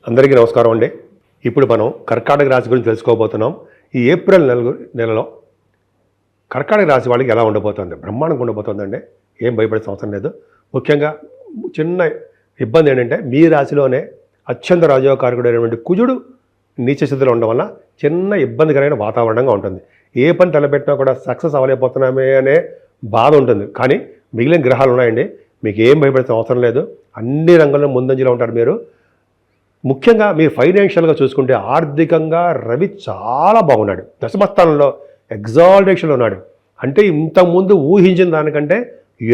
అందరికీ నమస్కారం అండి. ఇప్పుడు మనం కర్కాటక రాశి గురించి తెలుసుకోబోతున్నాం. ఈ ఏప్రిల్ నెలలో కర్కాటక రాశి వాళ్ళకి ఎలా ఉండబోతుంది? బ్రహ్మాండంగా ఉండబోతుందండి. ఏం భయపడే అవసరం లేదు. ముఖ్యంగా చిన్న ఇబ్బంది ఏంటంటే మీ రాశిలోనే అత్యంత రాజయోగకారకుడైనటువంటి కుజుడు నీచ స్థితిలో ఉండడం వల్ల చిన్న ఇబ్బందికరమైన వాతావరణంగా ఉంటుంది. ఏ పని తలపెట్టినా కూడా సక్సెస్ అవ్వలేకపోతున్నామే అనే బాధ ఉంటుంది. కానీ మిగిలిన గ్రహాలు ఉన్నాయండి. మీకు ఏం భయపడాల్సిన అవసరం లేదు. అన్ని రంగాల్లో ముందంజలో ఉంటారు మీరు. ముఖ్యంగా మీరు ఫైనాన్షియల్గా చూసుకుంటే ఆర్థికంగా రవి చాలా బాగున్నాడు. దశమస్థానంలో ఎగ్జాల్టేషన్లో ఉన్నాడు. అంటే ఇంతకుముందు ఊహించిన దానికంటే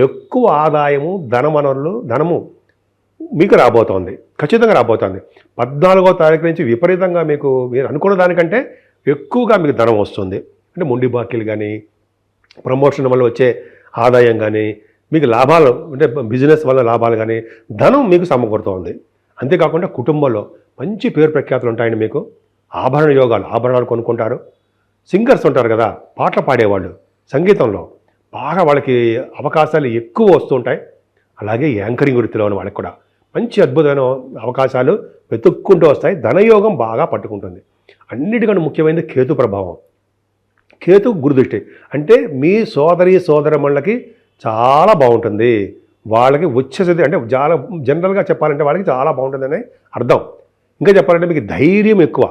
ఎక్కువ ఆదాయము ధనము మీకు రాబోతోంది. ఖచ్చితంగా రాబోతోంది. 14వ తారీఖు నుంచి విపరీతంగా మీరు అనుకున్న దానికంటే ఎక్కువగా మీకు ధనం వస్తుంది. అంటే మొండి బాకీలు కానీ, ప్రమోషన్ వల్ల వచ్చే ఆదాయం కానీ, మీకు లాభాలు అంటే బిజినెస్ వల్ల లాభాలు కానీ, ధనం మీకు సమకూరుతోంది. అంతేకాకుండా కుటుంబంలో మంచి పేరు ప్రఖ్యాతులు ఉంటాయండి. మీకు ఆభరణాలు కొనుక్కుంటారు. సింగర్స్ ఉంటారు కదా, పాటలు పాడేవాళ్ళు, సంగీతంలో బాగా వాళ్ళకి అవకాశాలు ఎక్కువ వస్తుంటాయి. అలాగే యాంకరింగ్ వృత్తిలో ఉన్న వాళ్ళకి కూడా మంచి అద్భుతమైన అవకాశాలు వెతుక్కుంటూ వస్తాయి. ధనయోగం బాగా పట్టుకుంటుంది. అన్నిటికన్నా ముఖ్యమైనది కేతు ప్రభావం. కేతు గురుదృష్టి అంటే మీ సోదరమణులకి చాలా బాగుంటుంది. వాళ్ళకి వచ్చేసేది అంటే చాలా జనరల్గా చెప్పాలంటే వాళ్ళకి చాలా బాగుంటుందని అర్థం. ఇంకా చెప్పాలంటే మీకు ధైర్యం ఎక్కువ.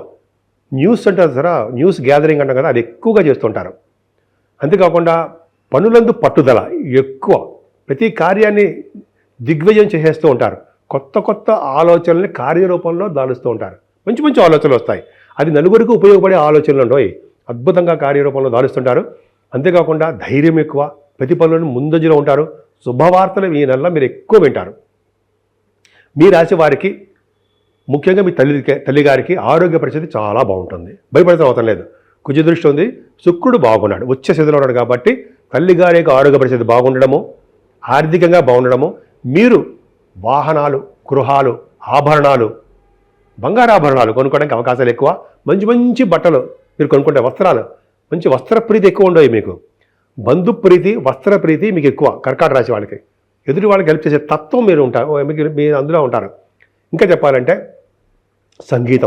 న్యూస్ అంటారు సరే, న్యూస్ గ్యాదరింగ్ అంటాం కదా, అది ఎక్కువగా చేస్తుంటారు. అంతేకాకుండా పనులందు పట్టుదల ఎక్కువ. ప్రతి కార్యాన్ని దిగ్విజయం చేసేస్తూ ఉంటారు. కొత్త ఆలోచనల్ని కార్యరూపంలో దాలుస్తూ ఉంటారు. మంచి ఆలోచనలు వస్తాయి. అది నలుగురికి ఉపయోగపడే ఆలోచనలు ఉండవు. అద్భుతంగా కార్యరూపంలో దాలుస్తుంటారు. అంతేకాకుండా ధైర్యం ఎక్కువ. ప్రతి పనులను ముందంజలో ఉంటారు. శుభవార్తలు ఈ నెలలో మీరు ఎక్కువ వింటారు. మీ రాశి వారికి ముఖ్యంగా మీ తల్లిగారికి ఆరోగ్య పరిస్థితి చాలా బాగుంటుంది. భయపడాల్సిన అవసరం లేదు. కుజ దృష్టి ఉంది. శుక్రుడు బాగున్నాడు, ఉచ్చ స్థితిలో ఉన్నాడు. కాబట్టి తల్లిగారి యొక్క ఆరోగ్య పరిస్థితి బాగుండడము, ఆర్థికంగా బాగుండడము, మీరు వాహనాలు, గృహాలు, ఆభరణాలు, బంగారు ఆభరణాలు కొనుక్కోవడానికి అవకాశాలు ఎక్కువ. మంచి బట్టలు మీరు కొనుక్కుంటే వస్త్రాలు, మంచి వస్త్రప్రీతి ఎక్కువ ఉండవు. మీకు బంధుప్రీతి, వస్త్రప్రీతి మీకు ఎక్కువ. కర్కాటక రాశి వాళ్ళకి ఎదుటి వాళ్ళకి హెల్ప్ చేసే తత్వం మీరు అందులో ఉంటారు. ఇంకా చెప్పాలంటే సంగీత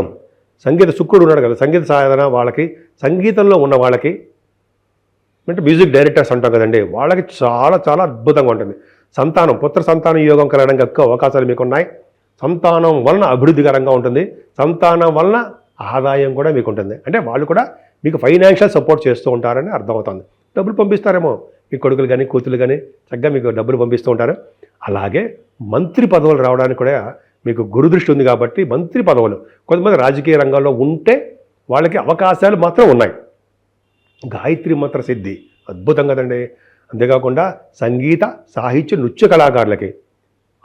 శుక్రుడు ఉన్నాడు కదా, సంగీత సాధన వాళ్ళకి, సంగీతంలో ఉన్న వాళ్ళకి అంటే మ్యూజిక్ డైరెక్టర్స్ అంటాం కదండి, వాళ్ళకి చాలా అద్భుతంగా ఉంటుంది. పుత్ర సంతాన యోగం కలగడానికి ఎక్కువ అవకాశాలు మీకు ఉన్నాయి. సంతానం వలన అభివృద్ధికరంగా ఉంటుంది. సంతానం వలన ఆదాయం కూడా మీకు ఉంటుంది. అంటే వాళ్ళు కూడా మీకు ఫైనాన్షియల్ సపోర్ట్ చేస్తూ ఉంటారని అర్థమవుతుంది. డబ్బులు పంపిస్తారేమో మీ కొడుకులు కానీ కూతురు కానీ చక్కగా మీకు డబ్బులు పంపిస్తూ ఉంటారు. అలాగే మంత్రి పదవులు రావడానికి కూడా మీకు గురుదృష్టి ఉంది. కాబట్టి మంత్రి పదవులు కొంతమంది రాజకీయ రంగంలో ఉంటే వాళ్ళకి అవకాశాలు మాత్రం ఉన్నాయి. గాయత్రి మంత్ర సిద్ధి అద్భుతం కదండి. అంతేకాకుండా సంగీత, సాహిత్య, నృత్య కళాకారులకి,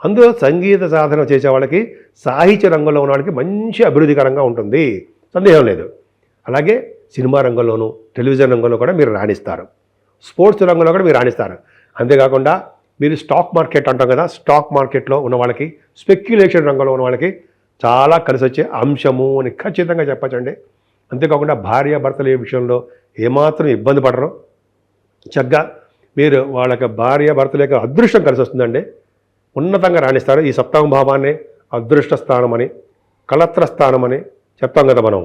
అందులో సంగీత సాధన చేసే వాళ్ళకి, సాహిత్య రంగంలో ఉన్న వాళ్ళకి మంచి అభివృద్ధికరంగా ఉంటుంది, సందేహం లేదు. అలాగే సినిమా రంగంలోనూ, టెలివిజన్ రంగంలో కూడా మీరు రాణిస్తారు. స్పోర్ట్స్ రంగంలో కూడా మీరు రాణిస్తారు. అంతేకాకుండా మీరు స్టాక్ మార్కెట్ అంటాం కదా, స్టాక్ మార్కెట్లో ఉన్న వాళ్ళకి, స్పెక్యులేషన్ రంగంలో ఉన్న వాళ్ళకి చాలా కలిసి వచ్చే అంశము అని ఖచ్చితంగా చెప్పచ్చండి. అంతేకాకుండా భార్యాభర్తల విషయంలో ఏమాత్రం ఇబ్బంది పడరు. చక్కగా మీరు వాళ్ళకి భార్యాభర్తల యొక్క అదృష్టం కలిసి వస్తుందండి. ఉన్నతంగా రాణిస్తారు. ఈ సప్తమ భావాన్ని అదృష్ట స్థానం అని, కళత్ర స్థానం అని చెప్తాం కదా మనం.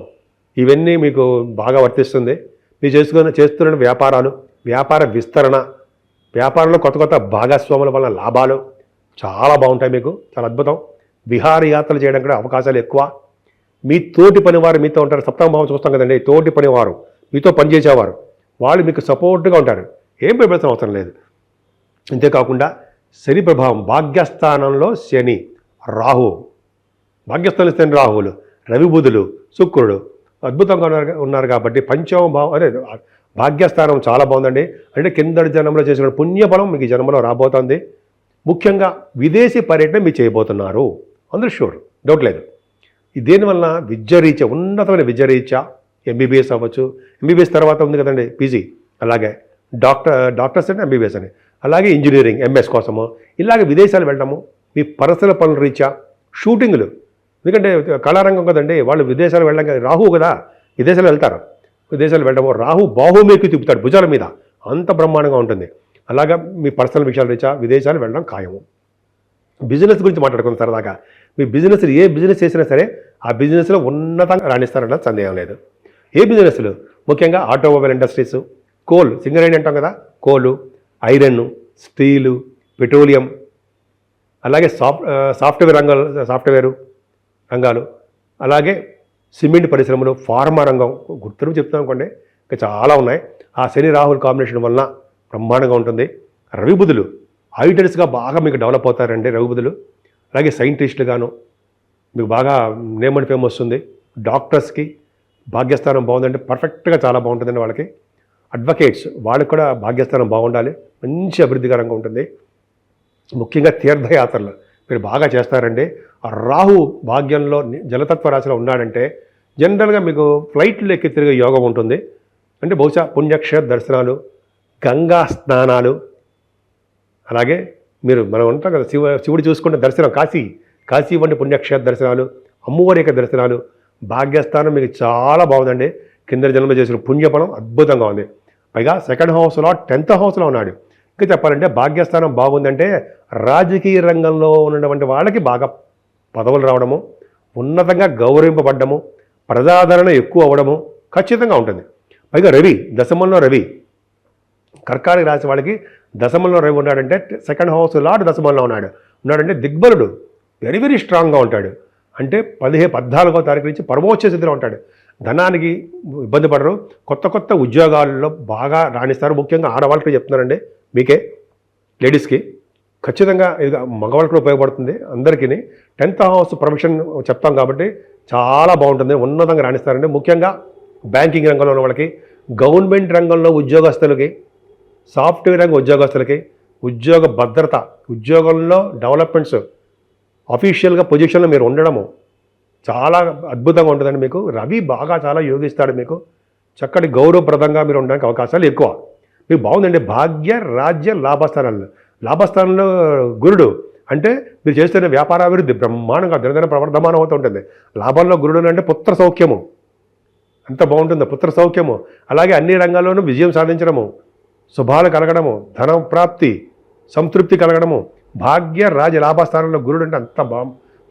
ఇవన్నీ మీకు బాగా వర్తిస్తుంది. మీరు చేస్తున్న వ్యాపార విస్తరణ, వ్యాపారంలో కొత్త భాగస్వాముల వలన లాభాలు చాలా బాగుంటాయి. మీకు చాలా అద్భుతం. విహారయాత్రలు చేయడానికి కూడా అవకాశాలు ఎక్కువ. మీ తోటి పనివారు మీతో ఉంటారు. సప్తమ భావం చూస్తాం కదండి, తోటి పనివారు, మీతో పనిచేసేవారు, వాళ్ళు మీకు సపోర్ట్గా ఉంటారు. ఏం భయపడాల్సిన అవసరం లేదు. అంతేకాకుండా శని ప్రభావం, భాగ్యస్థానంలో శని, రాహువులు, రవి, బుధులు, శుక్రుడు అద్భుతంగా ఉన్నారు. కాబట్టి పంచమ భావం అదే భాగ్యస్థానం చాలా బాగుందండి. అంటే కిందటి జన్మలో చేసిన పుణ్యఫలం మీకు ఈ జన్మలో రాబోతుంది. ముఖ్యంగా విదేశీ పర్యటన మీరు చేయబోతున్నారు, అందరూ షూర్, డౌట్ లేదు. దీనివల్ల విద్యారీత్యా, ఉన్నతమైన విద్యారీత్యా ఎంబీబీఎస్ అవ్వచ్చు. ఎంబీబీఎస్ తర్వాత ఉంది కదండి పీజీ, అలాగే డాక్టర్స్ అంటే ఎంబీబీఎస్ అని, అలాగే ఇంజనీరింగ్ ఎంఎస్ కోసము ఇలాగే విదేశాలు వెళ్ళడము. మీ పర్సనల్ పనుల రీత్యా షూటింగ్లు, ఎందుకంటే కళారంగం కదండి, వాళ్ళు విదేశాలు వెళ్ళడం, రాహు కదా విదేశాలు వెళ్తారు. విదేశాలు వెళ్ళడము, రాహు బాహుమేకి తిప్పుతాడు భుజాల మీద, అంత బ్రహ్మాండంగా ఉంటుంది. అలాగా మీ పర్సనల్ విషయాల రీత్యా విదేశాలు వెళ్ళడం ఖాయము. బిజినెస్ గురించి మాట్లాడుకుందాం సరదాగా. మీ బిజినెస్ ఏ బిజినెస్ చేసినా సరే ఆ బిజినెస్లో ఉన్నతంగా రాణిస్తారన్న సందేహం లేదు. ఏ బిజినెస్లు ముఖ్యంగా ఆటోమొబైల్ ఇండస్ట్రీస్, కోల్, సింగరేణి అంటాం కదా, కోలు, ఐరన్, స్టీలు, పెట్రోలియం, అలాగే సాఫ్ట్వేర్ రంగాలు, అలాగే సిమెంట్ పరిశ్రమలు, ఫార్మా రంగం, గుర్తులు చెప్తాం అనుకోండి, ఇంకా చాలా ఉన్నాయి. ఆ శని రాహుల్ కాంబినేషన్ వలన బ్రహ్మాండంగా ఉంటుంది. రవి బుధులు ఆడిటర్స్గా బాగా మీకు డెవలప్ అవుతారండి రవి బుధులు. అలాగే సైంటిస్టులుగాను మీకు బాగా నేమ్ అండ్ ఫేమ్ వస్తుంది. డాక్టర్స్కి భాగ్యస్థానం బాగుందంటే పర్ఫెక్ట్గా చాలా బాగుంటుందండి వాళ్ళకి. అడ్వకేట్స్ వాళ్ళకి కూడా భాగ్యస్థానం బాగుండాలి, మంచి అభివృద్ధికరంగా ఉంటుంది. ముఖ్యంగా తీర్థయాత్రలు మీరు బాగా చేస్తారండి. ఆ రాహు భాగ్యంలో జలతత్వ రాశిలో ఉన్నాడంటే జనరల్గా మీకు ఫ్లైట్లు ఎక్కి తిరిగే యోగం ఉంటుంది. అంటే బహుశా పుణ్యక్షేత్ర దర్శనాలు, గంగా స్నానాలు, అలాగే మనం ఉంటాం కదా శివుడు చూసుకుంటే దర్శనం, కాశీ వంటి పుణ్యక్షేత్ర దర్శనాలు, అమ్మవారి యొక్క దర్శనాలు, భాగ్యస్థానం మీకు చాలా బాగుందండి. కింద జన్మ చేసిన పుణ్యఫలం అద్భుతంగా ఉంది. పైగా సెకండ్ హౌస్లో 10th హౌస్లో ఉన్నాడు. ఇంకా చెప్పాలంటే భాగ్యస్థానం బాగుందంటే రాజకీయ రంగంలో ఉన్నటువంటి వాళ్ళకి బాగా పదవులు రావడము, ఉన్నతంగా గౌరవింపబడ్డము, ప్రజాదరణ ఎక్కువ అవ్వడము ఖచ్చితంగా ఉంటుంది. పైగా రవి దశమంలో, రవి కర్కాటక రాశి వాళ్ళకి దశమంలో రవి ఉన్నాడంటే, సెకండ్ హౌస్ లార్డ్ దశమంలో ఉన్నాడంటే దిగ్బలుడు, వెరీ వెరీ స్ట్రాంగ్గా ఉంటాడు. అంటే 14వ తారీఖు నుంచి పరమోచ్చ స్థితిలో ఉంటాడు. ధనానికి ఇబ్బంది పడరు, కొత్త ఉద్యోగాల్లో బాగా రాణిస్తారు. ముఖ్యంగా ఆడవాళ్ళకి చెప్తున్నానండి, మీకే లేడీస్కి ఖచ్చితంగా ఇది మగవాళ్ళకి ఉపయోగపడుతుంది. అందరికీ 10th హౌస్ ప్రొఫెషన్ చెప్తాం కాబట్టి చాలా బాగుంటుంది, ఉన్నతంగా రాణిస్తారండి. ముఖ్యంగా బ్యాంకింగ్ రంగంలో ఉన్న వాళ్ళకి, గవర్నమెంట్ రంగంలో ఉద్యోగస్తులకి, సాఫ్ట్వేర్ రంగ ఉద్యోగస్తులకి ఉద్యోగ భద్రత, ఉద్యోగంలో డెవలప్మెంట్స్, అఫీషియల్గా పొజిషన్లో మీరు ఉండడము చాలా అద్భుతంగా ఉంటుందండి. మీకు రవి బాగా చాలా యోగిస్తాడు. మీకు చక్కటి గౌరవప్రదంగా మీరు ఉండడానికి అవకాశాలు ఎక్కువ. మీకు బాగుందండి. భాగ్య, రాజ్య, లాభస్థానంలో గురుడు అంటే మీరు చేస్తున్న వ్యాపారాభివృద్ధి బ్రహ్మాండంగా దినదిన ప్రవర్ధమానం అవుతూ ఉంటుంది. లాభంలో గురుడు అంటే పుత్ర సౌఖ్యము, ఎంత బాగుంటుందో పుత్ర సౌఖ్యము. అలాగే అన్ని రంగాల్లోనూ విజయం సాధించడము, శుభాలు కలగడము, ధనం ప్రాప్తి, సంతృప్తి కలగడము. భాగ్య, రాజ, లాభస్థానంలో గురుడు అంటే అంత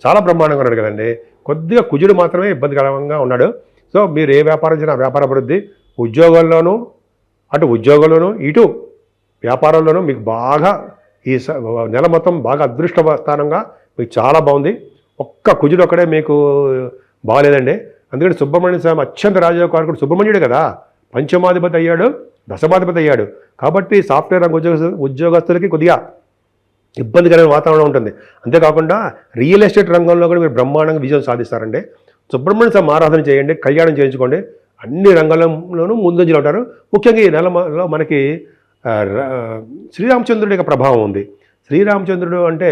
చాలా బ్రహ్మాండంగా ఉన్నాడు కదండి. కొద్దిగా కుజుడు మాత్రమే ఇబ్బందికరంగా ఉన్నాడు. సో మీరు ఏ వ్యాపారం చేసినా వ్యాపార అభివృద్ధి, ఉద్యోగంలోనూ ఇటు వ్యాపారంలోనూ మీకు బాగా ఈ నెల మొత్తం బాగా అదృష్టస్థానంగా మీకు చాలా బాగుంది. ఒక్క కుజుడు ఒక్కడే మీకు బాగాలేదండి. అందుకని సుబ్రహ్మణ్య స్వామి అత్యంత రాజయోగకారకుడు సుబ్రహ్మణ్యుడు కదా, పంచమాధిపతి అయ్యాడు, దశమాధిపతి అయ్యాడు. కాబట్టి సాఫ్ట్వేర్ రంగ ఉద్యోగస్తులకి కొద్దిగా ఇబ్బందికరమైన వాతావరణం ఉంటుంది. అంతేకాకుండా రియల్ ఎస్టేట్ రంగంలో కూడా మీరు బ్రహ్మాండంగా విజయం సాధిస్తారండి. సుబ్రహ్మణ్య స్వామి ఆరాధన చేయండి, కళ్యాణం చేయించుకోండి, అన్ని రంగాల్లోనూ ముందంజలో ఉంటారు. ముఖ్యంగా ఈ నెలలో మనకి శ్రీరామచంద్రుడి యొక్క ప్రభావం ఉంది. శ్రీరామచంద్రుడు అంటే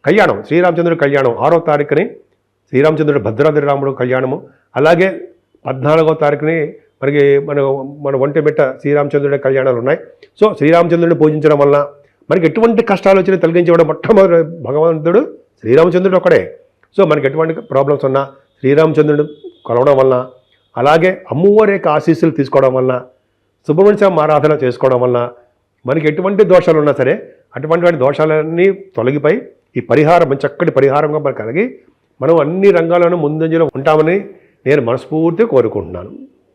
కళ్యాణం, శ్రీరామచంద్రుడి కళ్యాణం 6వ తారీఖుని శ్రీరామచంద్రుడు భద్రాద్రి రాముడు కళ్యాణము. అలాగే 14వ తారీఖుని మనకి మన ఒంటిమిట్ట శ్రీరామచంద్రుడి కళ్యాణాలు ఉన్నాయి. సో శ్రీరామచంద్రుడిని పూజించడం వలన మనకి ఎటువంటి కష్టాలు వచ్చినా తొలగించేవాడు మొట్టమొదటి భగవంతుడు శ్రీరామచంద్రుడు ఒక్కడే. సో మనకి ఎటువంటి ప్రాబ్లమ్స్ ఉన్నా శ్రీరామచంద్రుడు కలవడం వలన, అలాగే అమ్మవారి యొక్క ఆశీస్సులు తీసుకోవడం వలన, సుబ్రహ్మణ్య స్వామి ఆరాధన చేసుకోవడం వలన మనకి ఎటువంటి దోషాలు ఉన్నా సరే అటువంటి దోషాలన్నీ తొలగిపోయి ఈ పరిహారం చక్కటి పరిహారంగా మనకు కలిగి మనం అన్ని రంగాల్లోనూ ముందంజలో ఉంటామని నేను మనస్ఫూర్తిగా కోరుకుంటున్నాను.